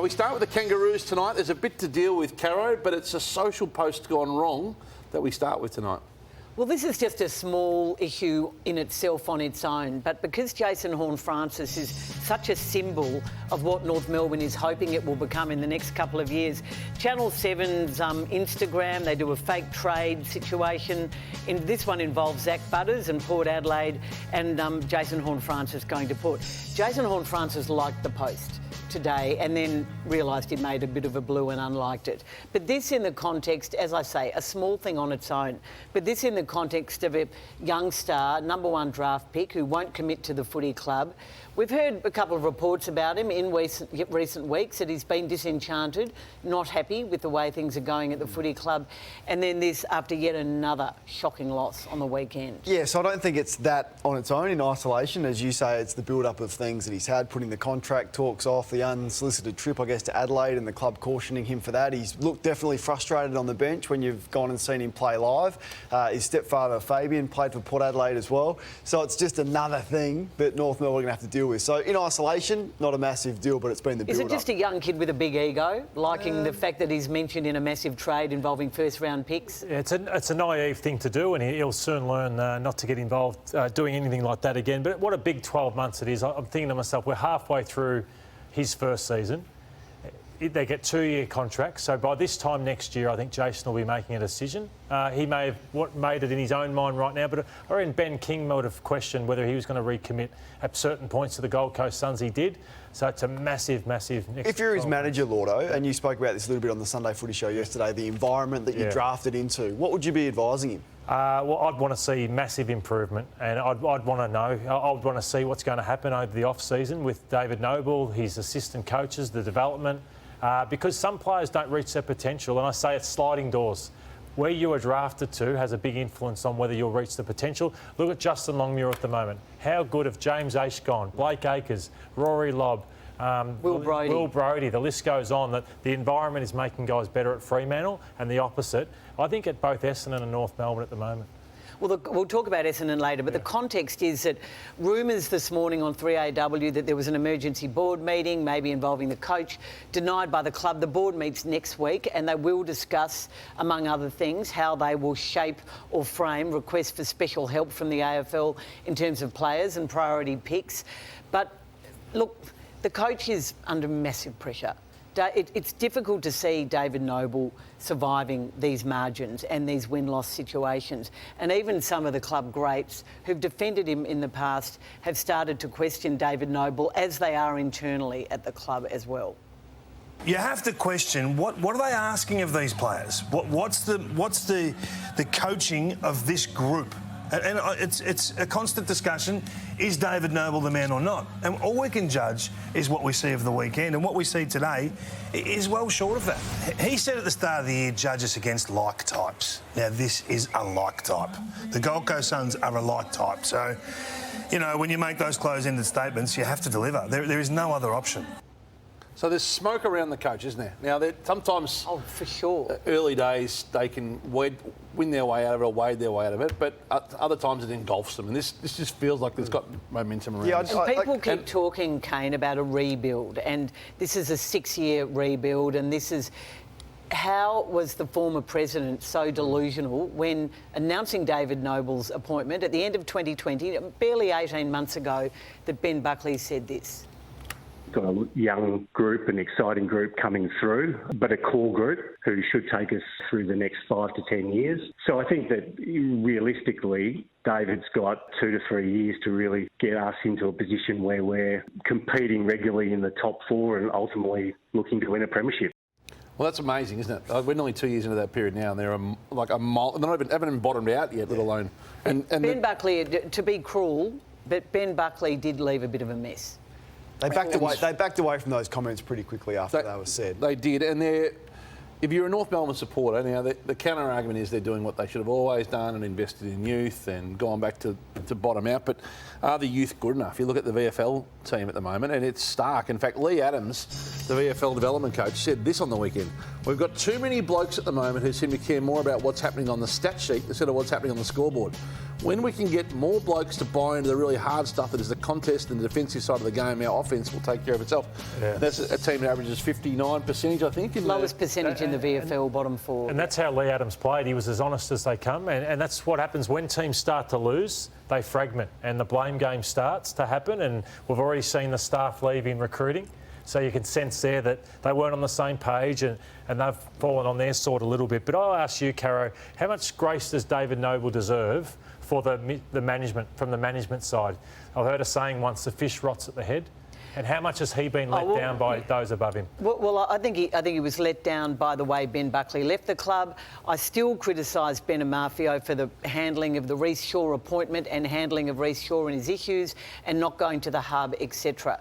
We start with the Kangaroos tonight. There's a bit to deal with, Caro, but it's a social post gone wrong that we start with tonight. Well, this is just a small issue in itself on its own, but because Jason Horne-Francis is such a symbol of what North Melbourne is hoping it will become in the next couple of years, Channel 7's Instagram, they do a fake trade situation. This one involves Zach Butters and Port Adelaide, and Jason Horne-Francis going to Port. Jason Horne-Francis liked the post today and then realised he'd made a bit of a blue and unliked it. But this in the context, as I say, a small thing on its own, but this in the context of a young star, number one draft pick who won't commit to the footy club. We've heard a couple of reports about him in recent weeks that he's been disenchanted, not happy with the way things are going at the footy club, and then this after yet another shocking loss on the weekend. Yeah, so I don't think it's that on its own in isolation. As you say, it's the build-up of things that he's had, putting the contract talks off, the unsolicited trip, I guess, to Adelaide and the club cautioning him for that. He's looked definitely frustrated on the bench when you've gone and seen him play live. His stepfather, Fabian, played for Port Adelaide as well. So it's just another thing that North Melbourne are going to have to deal with. So in isolation, not a massive deal, but it's been the build-up. Is it just a young kid with a big ego, liking the fact that he's mentioned in a massive trade involving first-round picks? It's a naive thing to do, and he'll soon learn not to get involved doing anything like that again. But what a big 12 months it is. I'm thinking to myself, we're halfway through his first season. They get 2-year contracts, so by this time next year, I think Jason will be making a decision. He may have made it in his own mind right now, but I reckon Ben King might have questioned whether he was going to recommit at certain points to the Gold Coast Suns. He did, so it's a massive next. If you're his manager, Lordo, and you spoke about this a little bit on the Sunday Footy Show yesterday, the environment that you drafted into, what would you be advising him? Well, I'd want to see massive improvement, and I'd want to know. I'd want to see what's going to happen over the off-season with David Noble, his assistant coaches, the development. Because some players don't reach their potential, and I say it's sliding doors. Where you are drafted to has a big influence on whether you'll reach the potential. Look at Justin Longmuir at the moment. How good have James Aish gone, Blake Acres, Rory Lobb, Will Brodie. The list goes on. That the environment is making guys better at Fremantle, and the opposite, I think, at both Essendon and North Melbourne at the moment. Well, we'll talk about Essendon later, but the context is that rumours this morning on 3AW that there was an emergency board meeting, maybe involving the coach, denied by the club. The board meets next week and they will discuss, among other things, how they will shape or frame requests for special help from the AFL in terms of players and priority picks. But, look, the coach is under massive pressure. It's difficult to see David Noble surviving these margins and these win-loss situations. And even some of the club greats who've defended him in the past have started to question David Noble, as they are internally at the club as well. You have to question what are they asking of these players? What's the coaching of this group? And it's a constant discussion. Is David Noble the man or not? And all we can judge is what we see of the weekend. And what we see today is well short of that. He said at the start of the year, judge us against like types. Now, this is a like type. The Gold Coast Suns are a like type. So, you know, when you make those close-ended statements, you have to deliver. There is no other option. So there's smoke around the coach, isn't there? Now, sometimes... Oh, for sure. Early days, they can win their way out of it or wade their way out of it, but other times it engulfs them. And this just feels like there's got momentum around it. And people keep talking, Kane, about a rebuild, and this is a 6-year rebuild, and this is... How was the former president so delusional when announcing David Noble's appointment at the end of 2020, barely 18 months ago, that Ben Buckley said this? Got a young group, an exciting group coming through, but a core group who should take us through the next 5 to 10 years. So I think that realistically, David's got 2 to 3 years to really get us into a position where we're competing regularly in the top 4 and ultimately looking to win a premiership. Well, that's amazing, isn't it? We're nearly 2 years into that period now, and they're like a mile. They haven't even bottomed out yet, let alone. And Ben Buckley, to be cruel, but Ben Buckley did leave a bit of a mess. They backed away from those comments pretty quickly after they were said. They did, and if you're a North Melbourne supporter, now the counter argument is they're doing what they should have always done and invested in youth and gone back to bottom out. But are the youth good enough? You look at the VFL team at the moment, and it's stark. In fact, Lee Adams, the VFL development coach, said this on the weekend: "We've got too many blokes at the moment who seem to care more about what's happening on the stat sheet instead of what's happening on the scoreboard. when we can get more blokes to buy into the really hard stuff that is the contest and the defensive side of the game, our offence will take care of itself. Yeah. That's a team that averages 59%, I think. Lowest percentage in the VFL, bottom four. And that's how Lee Adams played. He was as honest as they come. And that's what happens when teams start to lose. They fragment and the blame game starts to happen. And we've already seen the staff leave in recruiting. So you can sense there that they weren't on the same page and they've fallen on their sword a little bit. But I'll ask you, Caro, how much grace does David Noble deserve for the management, from the management side? I heard a saying once, the fish rots at the head. And how much has he been let down by those above him? Well, I think he was let down by the way Ben Buckley left the club. I still criticise Ben Amafio for the handling of the Reece Shaw appointment and handling of Reece Shaw and his issues and not going to the hub, etc.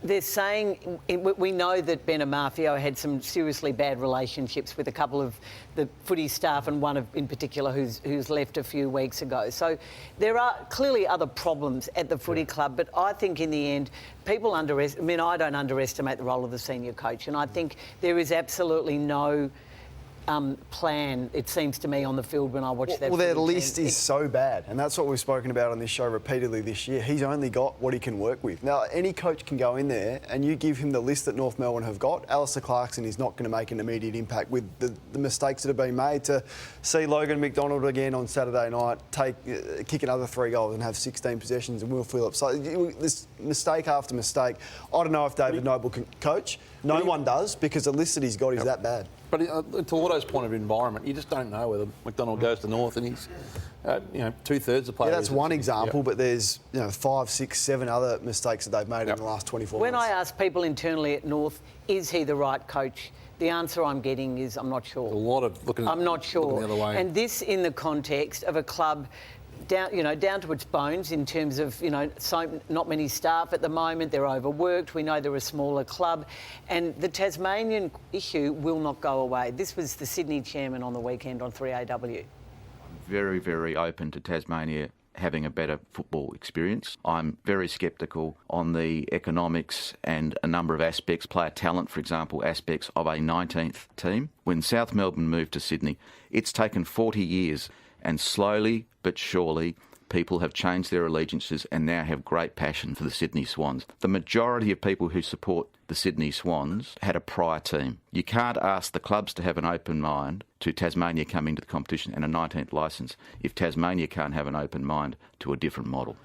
They're saying, we know that Ben Amafio had some seriously bad relationships with a couple of the footy staff and one in particular who's left a few weeks ago. So there are clearly other problems at the footy club, but I think in the end, I don't underestimate the role of the senior coach, and I think there is absolutely no plan, it seems to me, on the field when I watch that. Well, their list is so bad, and that's what we've spoken about on this show repeatedly this year. He's only got what he can work with. Now, any coach can go in there and you give him the list that North Melbourne have got. Alistair Clarkson is not going to make an immediate impact with the mistakes that have been made. To see Logan McDonald again on Saturday night kick another 3 goals and have 16 possessions and Will Phillips. So this mistake after mistake. I don't know if David Noble can coach. No one does, because the list that he's got is that bad. But to Auto's point of environment, you just don't know whether McDonald goes to North and he's, 2/3 of the players. Yeah, that's one example, but there's 5, 6, 7 other mistakes that they've made in the last 24 When months. I ask people internally at North, is he the right coach? The answer I'm getting is I'm not sure. A lot of looking. I'm not sure. Looking the other way. And this in the context of a club down to its bones in terms of, so not many staff at the moment. They're overworked. We know they're a smaller club. And the Tasmanian issue will not go away. This was the Sydney chairman on the weekend on 3AW. Very, very open to Tasmania having a better football experience. I'm very sceptical on the economics and a number of aspects, player talent, for example, aspects of a 19th team. When South Melbourne moved to Sydney, it's taken 40 years, and slowly but surely people have changed their allegiances and now have great passion for the Sydney Swans. The majority of people who support the Sydney Swans had a prior team. You can't ask the clubs to have an open mind to Tasmania coming to the competition and a 19th licence if Tasmania can't have an open mind to a different model.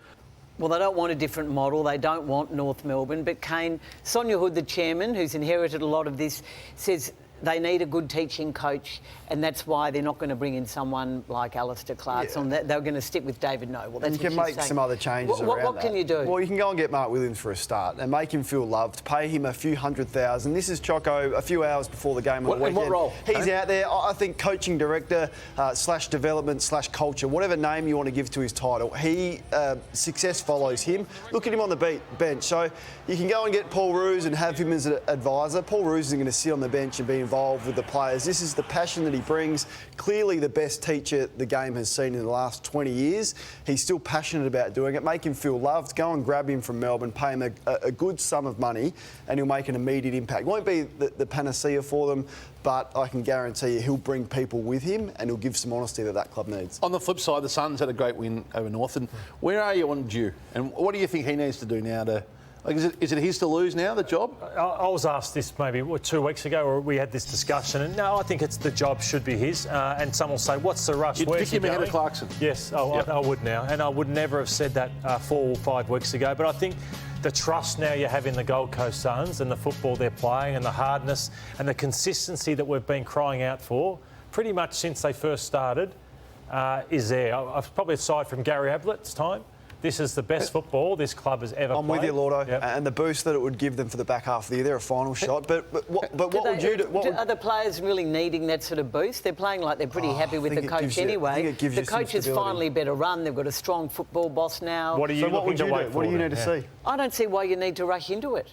Well, they don't want a different model. They don't want North Melbourne. But Kane, Sonia Hood, the chairman, who's inherited a lot of this, says they need a good teaching coach, and that's why they're not going to bring in someone like Alistair Clarkson. Yeah. They're going to stick with David Noble. That's and you can make some other changes around What can you do? Well, you can go and get Mark Williams for a start and make him feel loved, pay him a few $100,000. This is Choco a few hours before the game on the weekend. What role? He's out there, I think, coaching director / development / culture, whatever name you want to give to his title. Success follows him. Look at him on the bench. So you can go and get Paul Roos and have him as an advisor. Paul Roos isn't going to sit on the bench and be involved with the players. This is the passion that he brings. Clearly the best teacher the game has seen in the last 20 years. He's still passionate about doing it. Make him feel loved. Go and grab him from Melbourne, pay him a good sum of money, and he'll make an immediate impact. Won't be the panacea for them, but I can guarantee you he'll bring people with him and he'll give some honesty that club needs. On the flip side, the Suns had a great win over North. And where are you on Dew? And what do you think he needs to do now to... is it his to lose now, the job? I was asked this maybe 2 weeks ago, or we had this discussion, and no, I think the job should be his. And some will say, what's the rush? You'd pick him ahead of Clarkson? Yes, I would now. And I would never have said that 4 or 5 weeks ago. But I think the trust now you have in the Gold Coast Suns and the football they're playing and the hardness and the consistency that we've been crying out for pretty much since they first started is there. Probably aside from Gary Ablett's time. This is the best football this club has ever played. I'm with you, Lordo. Yep. And the boost that it would give them for the back half of the year, they're a final shot. But what would you do? Are the players really needing that sort of boost? They're playing like they're pretty happy with the coach anyway. The coach is finally better run. They've got a strong football boss now. What are you looking to wait for? What do you need to see? I don't see why you need to rush into it.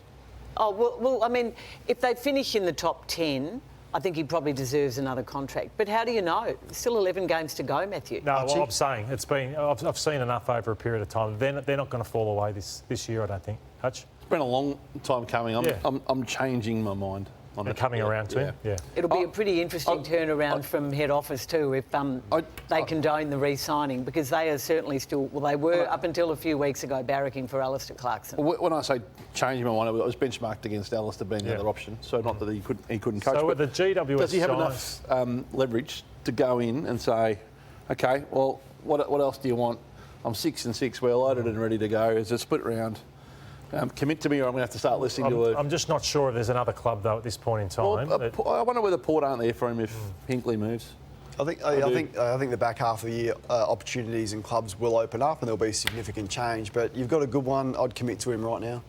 Oh, well, I mean, if they finish in the top 10... I think he probably deserves another contract. But how do you know? There's still 11 games to go, Matthew. No, well, I'm saying I've seen enough over a period of time. They're not going to fall away this year, I don't think. Hutch? It's been a long time coming. I'm changing my mind. on it. coming around to him. Yeah. It'll be a pretty interesting turnaround from head office too if they condone the re-signing, because they are certainly still, well, they were up until a few weeks ago barracking for Alistair Clarkson. When I say changing my mind, it was benchmarked against Alistair being the other option, so not that he couldn't coach. So with the GWS does he have enough leverage to go in and say, okay, well, what else do you want? I'm 6-6, we're loaded and ready to go. It's a split round. Commit to me, or I'm going to have to start listening to it. I'm just not sure if there's another club though at this point in time. Well, I wonder whether Port aren't there for him if Hinkley moves. I think the back half of the year opportunities and clubs will open up and there'll be significant change. But you've got a good one. I'd commit to him right now.